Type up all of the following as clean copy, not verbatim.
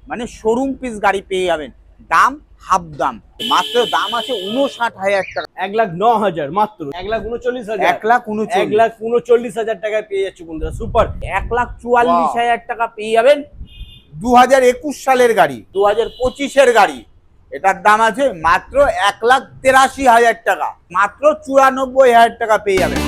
মানে showroom piece গাড়ি পেয়ে যাবেন, দাম হাফ দাম, মাত্র দাম আছে 59,000 টাকা। 1,09,000 মাত্র 1,39,000 1,39,000 1,39,000 টাকায় পেয়ে যাচ্ছে বন্ধুরা। সুপার 1,44,000 টাকা পেয়ে যাবেন 2021 সালের গাড়ি, 2025-এর গাড়ি। এটার দাম আছে মাত্র 1,83,000 টাকা, মাত্র 94,000 টাকা পেয়ে যাবেন।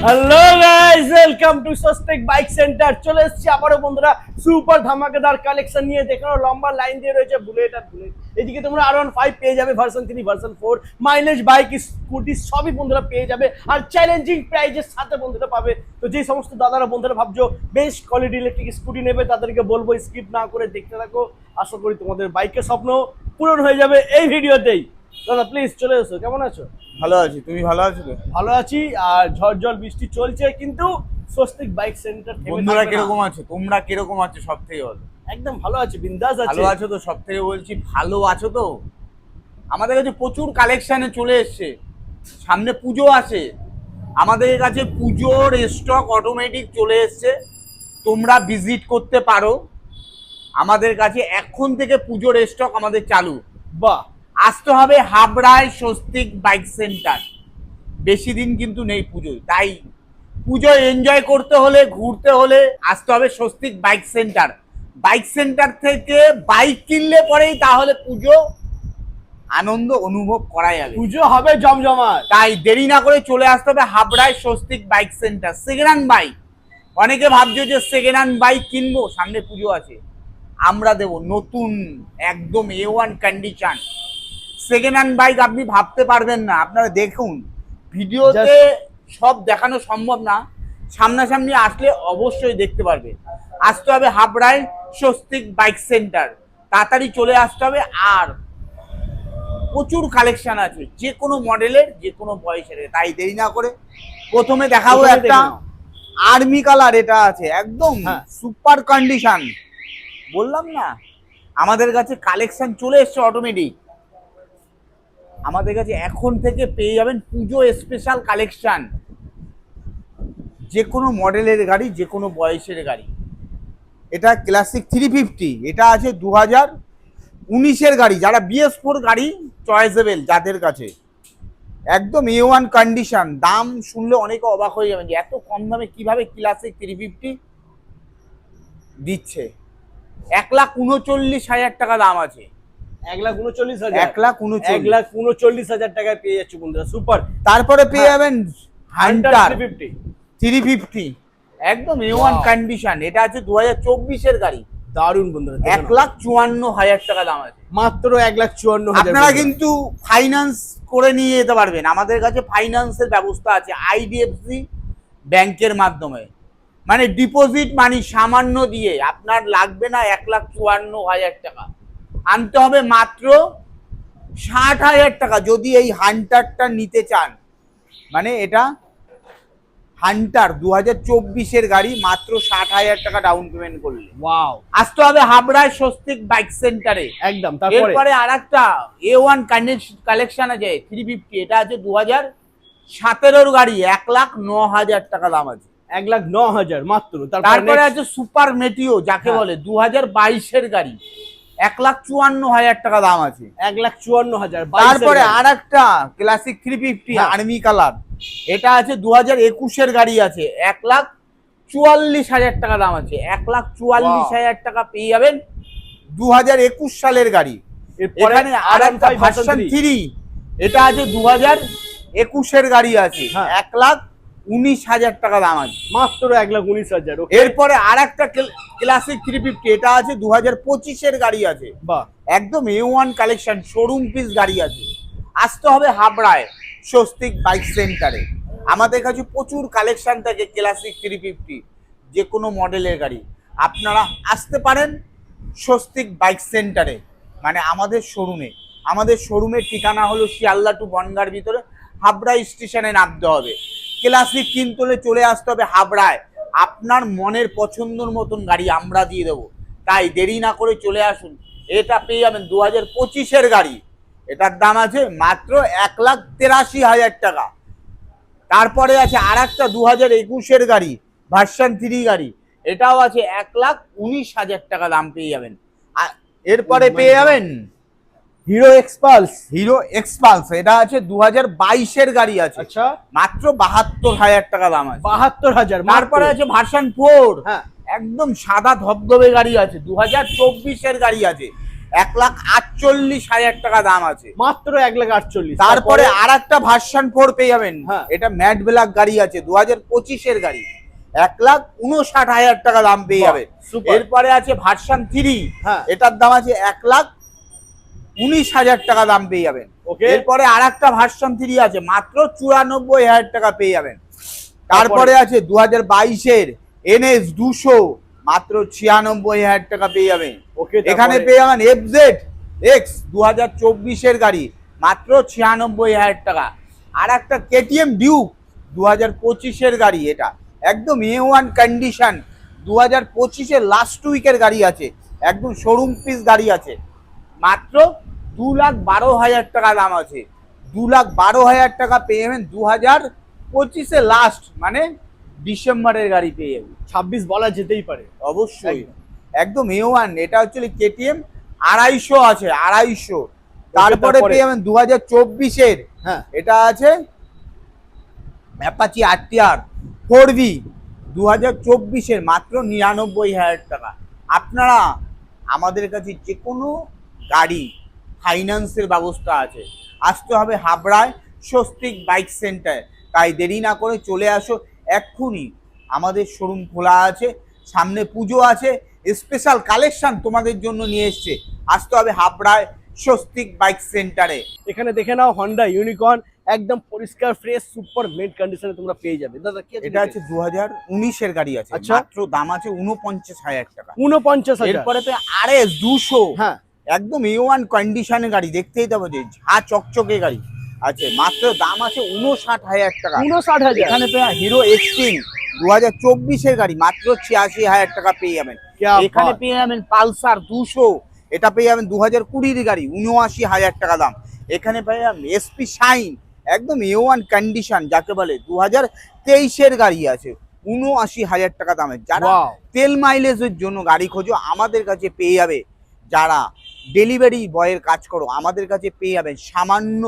Hello guys, welcome to Swastik bike centre. চলে এসেছি আবারও বন্ধুরা সুপার ধামাকাদার কালেকশন নিয়ে। দেখানো লম্বা লাইন দিয়ে রয়েছে বুলেট আর বুলেট। এদিকে তোমরা R15 পেয়ে যাবে, version 3, version 4, mileage bike, scooty সবই বন্ধুরা পেয়ে যাবে, আর চ্যালেঞ্জিং প্রাইজের সাথে বন্ধুরা পাবে। তো যে সমস্ত দাদারা বন্ধুরা ভাবছো বেস্ট কোয়ালিটি ইলেকট্রিক স্কুটি নেবে, তাদেরকে বলবো স্কিপ না করে দেখতে থাকো। আশা করি তোমাদের বাইকের স্বপ্ন পূরণ হয়ে যাবে এই ভিডিওতেই। দাদা প্লিজ চলে এসো। কেমন আছো? ভালো আছি, তুমি ভালো আছো তো? ভালো আছি। আর ঝড় জল বৃষ্টি চলছে, কিন্তু স্বস্তিক বাইক সেন্টার বন্ধুরা কিরকম আছো, তোমরা কিরকম আছো? সব থেকে ভালো, একদম ভালো আছে, বিন্দাস আছে। ভালো আছো তো? সব থেকে বলছি ভালো আছো তো? আমাদের কাছে প্রচুর কালেকশানে চলে এসছে, সামনে পুজো আছে, আমাদের কাছে পুজোর স্টক অটোমেটিক চলে এসছে, তোমরা ভিজিট করতে পারো আমাদের কাছে। এখন থেকে পুজোর স্টক আমাদের চালু। বাহ, আসতে হবে হাবড়ায় স্বস্তিক বাইক সেন্টার, বেশি দিন কিন্তু নেই পুজোয়, তাই পুজো এনজয় করতে হলে, ঘুরতে হলে আসতে হবে Swastik bike centre. Bike centre থেকে বাইক কিনলে পরেই তাহলে পুজো আনন্দ অনুভব করা যাবে, পুজো হবে জমজমাট। তাই দেরি না করে চলে আসতে হবে হাবড়ায় Swastik bike centre. Second hand bike, অনেকে ভাবছো যে সেকেন্ড হ্যান্ড বাইক কিনবো, সামনে পুজো আছে, আমরা দেব নতুন একদম A1 condition second hand bike. আপনি ভাবতে পারবেন না, আপনারা দেখুন ভিডিওতে সব দেখানো সম্ভব না, সামনাসামনি আসলে অবশ্যই দেখতে পারবে। আসতে হবে হাবড়ায় স্বস্তিক বাইক সেন্টার, তাড়াতাড়ি চলে আসতে হবে। আর প্রচুর কালেকশন আছে যে কোনো মডেলের, যে কোনো বয়সের, তাই দেরি না করে প্রথমে দেখাবো একটা আর্মি কালার। এটা আছে একদম সুপার কন্ডিশন, বললাম না আমাদের কাছে কালেকশন চলে এসছে অটোমেটিক। আমাদের কাছে এখন থেকে পেয়ে যাবেন পুজো স্পেশাল কালেকশন, যে কোনো মডেলের গাড়ি, যে কোনো বয়সের গাড়ি। এটা ক্লাসিক 350, এটা আছে 2019-এর গাড়ি। যারা BS4 গাড়ি চয়েসেবল যাদের কাছে, একদম A1 কন্ডিশন। দাম শুনলে অনেকে অবাক হয়ে যাবেন যে এত কম দামে কিভাবে ক্লাসিক 350 দিচ্ছে। 1,39,000 টাকা দাম আছে। 1,39,000 1,39,000 টাকায় পেয়ে যাচ্ছে বন্ধুরা সুপার। তারপরে পেয়ে যাবেন হান্টার 350 350, একদম A1 কন্ডিশন। এটা আছে 2024-এর গাড়ি, দারুন বন্ধুরা। 1,54,000 টাকা দাম আছে, মাত্র 1,54,000। আপনারা কিন্তু ফাইন্যান্স করে নিয়ে যেতে পারবেন, আমাদের কাছে ফাইন্যান্সের ব্যবস্থা আছে IDFC ব্যাংকের মাধ্যমে। মানে ডিপোজিট মানি সামান্য দিয়ে আপনার লাগবে না 1,54,000 টাকা, আনতে হবে মাত্র 60,000 টাকা যদি এই হান্টারটা নিতে চান। মানে এটা হান্টার 2024-এর গাড়ি, মাত্র 60,000 টাকা ডাউন পেমেন্ট করলে। ওয়াও, আসতে হবে হাবড়ায় স্বস্তিক বাইক সেন্টারে একদম। এরপরে আরেকটা A1 কালেকশন আছে 350, এটা আছে 2017-এর গাড়ি, 1,09,000 টাকা দাম আছে। 1,09,000 মাত্র। তারপরে আছে সুপার মেটিও, যাকে বলে 2022-এর গাড়ি, 1,54,000 টাকা দাম আছে। 1,54,000। তারপরে আরেকটা ক্লাসিক 350 আর্মি কালার, এটা আছে 2021-এর গাড়ি, আছে 1,44,000 টাকা দাম আছে। 1,44,000 টাকা পেয়ে যাবেন 2021 সালের গাড়ি। এখানে আরেকটা ভার্সন 3, এটা আছে 2021-এর গাড়ি, আছে 1,19,000 টাকা দাম আছে, মাত্র 1,19,000। এরপরে আরেকটা ক্লাসিক 350, এটা আছে 2025-এর গাড়ি, আছে বাহ, একদম A1 কালেকশন, শোরুম পিস গাড়ি আছে। আসতে হবে হাবড়ায় স্বস্তিক বাইক সেন্টারে, আমাদের কাছে প্রচুর কালেকশন থাকে ক্লাসিক 350 যে কোনো মডেলের গাড়ি। আপনারা আসতে পারেন স্বস্তিক বাইক সেন্টারে, মানে আমাদের শোরুমে। আমাদের শোরুমের ঠিকানা হলো শিয়ালদা টু বনগাঁর ভিতরে, হাবড়া স্টেশনে নামতে হবে। ক্লাসিক কিনতে হলে চলে আসতে হবে হাবড়ায়। আপনার মনের পছন্দর মতন গাড়ি আমরা দিয়ে দেবো, তাই দেরি না করে চলে আসুন। এটা পেয়ে যাবেন 2025-এর গাড়ি। এটার দাম আছে মাত্র 1,83,000 টাকা। তারপরে আছে আর একটা 2021-এর গাড়ি, ভার্সন 3 গাড়ি, এটাও আছে 1,19,000 টাকা দাম পেয়ে যাবেন। আর এরপরে পেয়ে যাবেন হিরো এক্সপালস। হিরো এক্সপালস, এটা আছে 2022-এর গাড়ি আছে, আচ্ছা, মাত্র 72,000 টাকা দাম আছে। 72,000। তারপরে আছে ভার্সন 4, হ্যাঁ, একদম সাদা ধবধবে গাড়ি আছে, 2024-এর গাড়ি আছে, 1,48,000 টাকা দাম আছে। মাত্র 1,48,000। তারপরে আর একটা ভার্সন 4 পেয়ে যাবেন, হ্যাঁ। এটা ম্যাট ব্ল্যাক গাড়ি আছে, 2025-এর গাড়ি, 1,59,000 টাকা দাম পেয়ে যাবে। সুপার। এরপরে আছে ভার্সন 3, হ্যাঁ। এটার দাম আছে 1,19,000 টাকা দাম পেয়ে যাবেন। ওকে। এরপরে আর একটা ভার্সন 3 আছে, মাত্র 94,000 টাকা পেয়ে যাবেন। তারপরে আছে 2022-এর NS 200, মাত্র 96,000 টাকা পেয়ে যাবেন। ওকে। এখানে পেয়ে যাবেন FZ X 2024-এর গাড়ি, মাত্র 96,000 টাকা। আর একটা KTM ডিউক 2025-এর গাড়ি, এটা একদম A1 কন্ডিশন, 2025-এর লাস্ট উইকের গাড়ি আছে, একদম শোরুম পিস গাড়ি আছে, মাত্র 2,12,000 টাকা দাম আছে। 2,12,000 টাকা পেয়ে যাবেন 2025-এ লাস্ট, মানে ডিসেম্বরের গাড়ি পেয়ে যাবেন। 26 বলা যেতেই পারে। অবশ্যই একদম A1। এটা হচ্ছে KTM 250 আছে, 250। তারপরে পেয়ে যাবেন 2024-এর, হ্যাঁ, এটা আছে অ্যাপাচি RTR 4V 2024-এর, মাত্র 99,000 টাকা। আপনারা আমাদের কাছে যে কোনো গাড়ি ফাইন্যান্সের ব্যবস্থা আছে। আসতে হবে হাবড়ায় স্বস্তিক বাইক সেন্টার, তাই দেরি না করে চলে আসো এক্ষুনি। আমাদের শোরুম খোলা আছে, সামনে পুজো আছে, স্পেশাল কালেকশন তোমাদের জন্য নিয়ে এসছে। আসতে হবে হাবড়ায় স্বস্তিক বাইক সেন্টারে। এখানে দেখে নাও হন্ডা ইউনিকর্ন, একদম পরিষ্কার ফ্রেশ সুপার মেড কন্ডিশনে তোমরা পেয়ে যাবে। দাদা কি আছে? এটা আছে 2019-এর গাড়ি আছে, আচ্ছা। মাত্র দাম আছে 49,000 টাকা। 49,000। এরপরে তো RS 200, হ্যাঁ, একদম A1 কন্ডিশনের গাড়ি, দেখতেই পাবো যে ঝা চকচকে গাড়ি আছে, মাত্র দাম আছে 59,000 টাকা। 59,000। এখানে পেয়ে হিরো এক্সট্রিম 2024-এর গাড়ি, মাত্র 86,000 টাকা পেয়ে যাবেন। এখানে পেয়ে যাবেন পালসার 200, এটা পেয়ে যাবেন 2020-এর গাড়ি, 79,000 টাকা দাম। এখানে পেয়ে যাবেন SP শাইন, একদম A1 কন্ডিশন যাকে বলে, 2023-এর গাড়ি আছে, 79,000 টাকা দামের। যারা তেল মাইলেজের জন্য গাড়ি খোঁজো আমাদের কাছে পেয়ে যাবে। যারা ডেলিভারি বয়ের কাজ করো আমাদের কাছে পেয়ে যাবেন সামান্য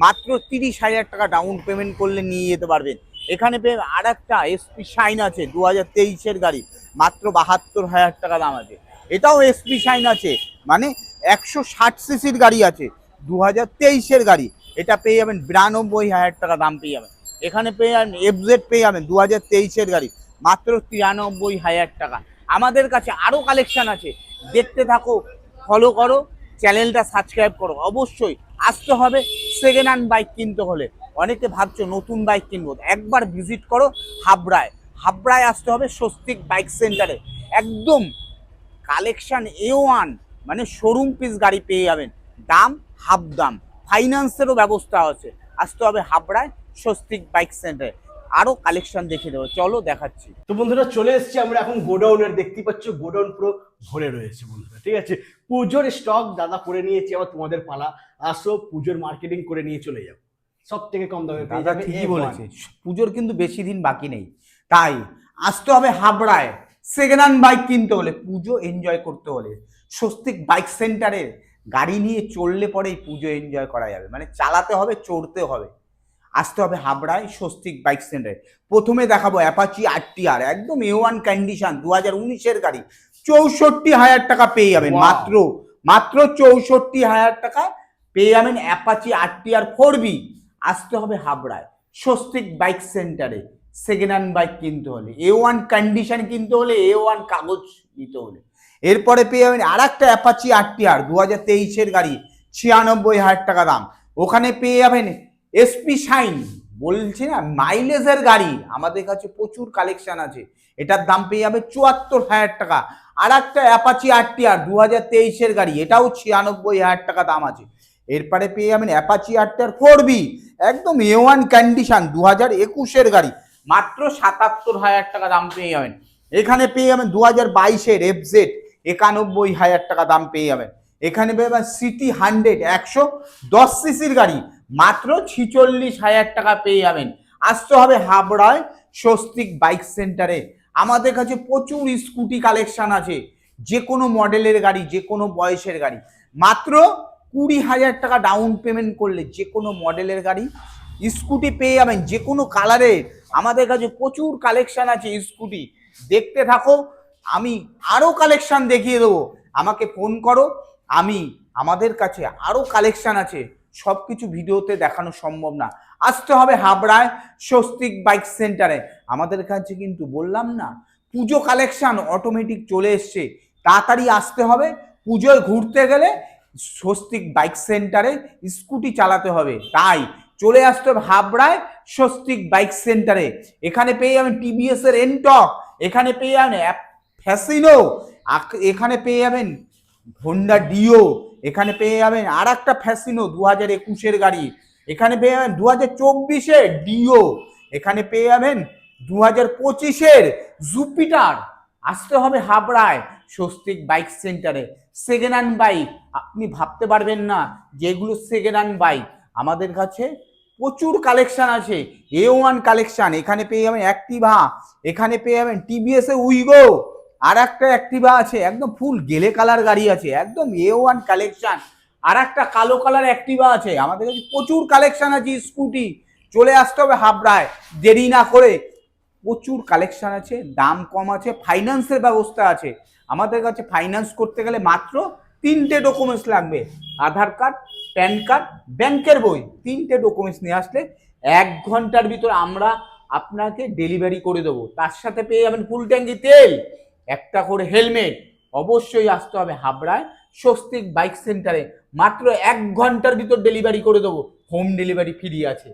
মাত্র 30,000 টাকা ডাউন পেমেন্ট করলে নিয়ে যেতে পারবেন। এখানে পেয়ে আর একটা SP শাইন আছে, 2023-এর গাড়ি, মাত্র 72,000 টাকা দাম আছে। এটাও SP শাইন আছে, মানে 160 সিসির গাড়ি আছে, 2023-এর গাড়ি, এটা পেয়ে যাবেন 92,000 টাকা দাম পেয়ে যাবেন। এখানে পেয়ে যাবেন FZ পেয়ে যাবেন 2023-এর গাড়ি, মাত্র 93,000 টাকা। আমাদের কাছে আরও কালেকশন আছে, দেখতে থাকো, ফলো করো, চ্যানেলটা সাবস্ক্রাইব করো। অবশ্যই আসতে হবে সেকেন্ড হ্যান্ড বাইক কিনতে হলে। অনেকে ভাবছো নতুন বাইক কিনবো, একবার ভিজিট করো হাবড়ায়। হাবড়ায় আসতে হবে স্বস্তিক বাইক সেন্টারে, একদম কালেকশন A1, মানে শোরুম পিস গাড়ি পেয়ে যাবেন, দাম হাফ দাম, ফাইন্যান্সেরও ব্যবস্থা আছে। আসতে হবে হাবড়ায় স্বস্তিক বাইক সেন্টারে, আরও কালেকশন দেখে দেবো, চলো দেখাচ্ছি। তো বন্ধুরা চলে এসেছি আমরা এখন গোডাউনের, দেখতে পাচ্ছ গোডাউন পুরো ভরে রয়েছে বন্ধুরা, ঠিক আছে। পুজোর স্টক দাদা করে নিয়েছে, আবার তোমাদের পালা, আসো পুজোর মার্কেটিং করে নিয়ে চলে যাও, সব থেকে কম দামে পেয়ে দাদা যাবে। ঠিকই বলেছে, পুজোর কিন্তু বেশি দিন বাকি নেই, তাই আসতে হবে হাবড়ায়। সেকেন্ড হ্যান্ড বাইক কিনতে হলে, পুজো এনজয় করতে হলে, স্বস্তিক বাইক সেন্টারের গাড়ি নিয়ে চললে পরেই পুজো এনজয় করা যাবে, মানে চালাতে হবে, চড়তে হবে। আসতে হবে হাবড়ায় স্বস্তিক বাইক সেন্টারে। প্রথমে দেখাবো অ্যাপাচি RTR, একদম A1 কন্ডিশন, 2019-এর গাড়ি, 64,000 টাকা পেয়ে যাবেন। Wow. মাত্র 64,000 টাকা পেয়ে যাবেন অ্যাপাচি RTR 4V। আসতে হবে হাবড়ায় স্বস্তিক বাইক সেন্টারে। সেকেন্ড হ্যান্ড বাইক কিনতে হলে, A1 কন্ডিশন কিনতে হলে, A1 কাগজ নিতে হলে। এরপরে পেয়ে যাবেন আর একটা অ্যাপাচি RTR 2023-এর গাড়ি, 96,000 টাকা দাম। ওখানে পেয়ে যাবেন SP শাইন, বলছি না মাইলেজের গাড়ি, আমাদের কাছে প্রচুর কালেকশন আছে, এটার দাম পেয়ে যাবে 74,000 টাকা। আর একটা অ্যাপাচি RTR 2023-এর গাড়ি, এটাও 96,000 টাকা দাম আছে। এরপরে পেয়ে যাবেন অ্যাপাচি আরটার 4B, একদম A1 কন্ডিশন 2021-এর গাড়ি, মাত্র 77,000 টাকা দাম পেয়ে যাবেন। এখানে পেয়ে যাবেন 2022-এর FZ 91,000 টাকা দাম পেয়ে যাবেন। এখানে পেয়ে যাবেন সিটি 100 110 সিসির গাড়ি, মাত্র 46,000 টাকা পেয়ে যাবেন। আসতে হবে হাবড়ায় স্বস্তিক বাইক সেন্টারে। আমাদের কাছে প্রচুর স্কুটি কালেকশন আছে, যে কোনো মডেলের গাড়ি, যে কোনো বয়সের গাড়ি, মাত্র 20,000 টাকা ডাউন পেমেন্ট করলে যে কোনো মডেলের গাড়ি স্কুটি পেয়ে যাবেন, যে কোনো কালারের। আমাদের কাছে প্রচুর কালেকশন আছে স্কুটি, দেখতে থাকো, আমি আরো কালেকশন দেখিয়ে দেবো। আমাকে ফোন করো, আমাদের কাছে আরো কালেকশন আছে, সবকিছু ভিডিওতে দেখানো সম্ভব না। আসতে হবে হাবড়ায় স্বস্তিক বাইক সেন্টারে। আমাদের কাছে কিন্তু বললাম না, পুজো কালেকশন অটোমেটিক চলে এসছে, তাড়াতাড়ি আসতে হবে। পুজোয় ঘুরতে গেলে স্বস্তিক বাইক সেন্টারে স্কুটি চালাতে হবে, তাই চলে আসতে হবে হাবড়ায় স্বস্তিক বাইক সেন্টারে। এখানে পেয়ে যাবেন টিভিএস এর এনটক, এখানে পেয়ে যাবেন ফ্যাসিনো, এখানে পেয়ে যাবেন হোন্ডা ডিও, এখানে পেয়ে যাবেন আর একটা ফ্যাসিনো 2021-এর গাড়ি, এখানে পেয়ে যাবেন 2024-এর ডিও, এখানে পেয়ে যাবেন 2025-এর জুপিটার। আসতে হবে হাবড়ায় স্বস্তিক বাইক সেন্টারে। সেকেন্ড হ্যান্ড বাইক আপনি ভাবতে পারবেন না যেগুলো সেকেন্ড হ্যান্ড বাইক, আমাদের কাছে প্রচুর কালেকশন আছে। A1 কালেকশন, এখানে পেয়ে যাবেন অ্যাক্টিভা, এখানে পেয়ে যাবেন টিভিএস এ উইগো, আর একটা অ্যাক্টিভা আছে একদম ফুল গেলে কালার গাড়ি আছে, একদম A1 কালেকশন। আর একটা কালো কালার অ্যাক্টিভা আছে। আমাদের কাছে প্রচুর কালেকশন আছে স্কুটি, চলে আসতে হবে হাবড়ায়, দেরি না করে। প্রচুর কালেকশন আছে, দাম কম আছে, ফাইন্যান্সের ব্যবস্থা আছে। আমাদের কাছে ফাইন্যান্স করতে গেলে মাত্র 3টে ডকুমেন্টস লাগবে, আধার কার্ড, প্যান কার্ড, ব্যাংকের বই, 3টে ডকুমেন্টস নিয়ে আসলে 1 ঘন্টার ভিতর আমরা আপনাকে ডেলিভারি করে দেবো। তার সাথে পেয়ে যাবেন ফুল ট্যাঙ্কি তেল, একটা করে হেলমেট। অবশ্যই আসতে হবে হাবড়ায় স্বস্তিক বাইক সেন্টারে, মাত্র 1 ঘন্টার ভিতর ডেলিভারি করে দেবো, হোম ডেলিভারি ফ্রি আছে।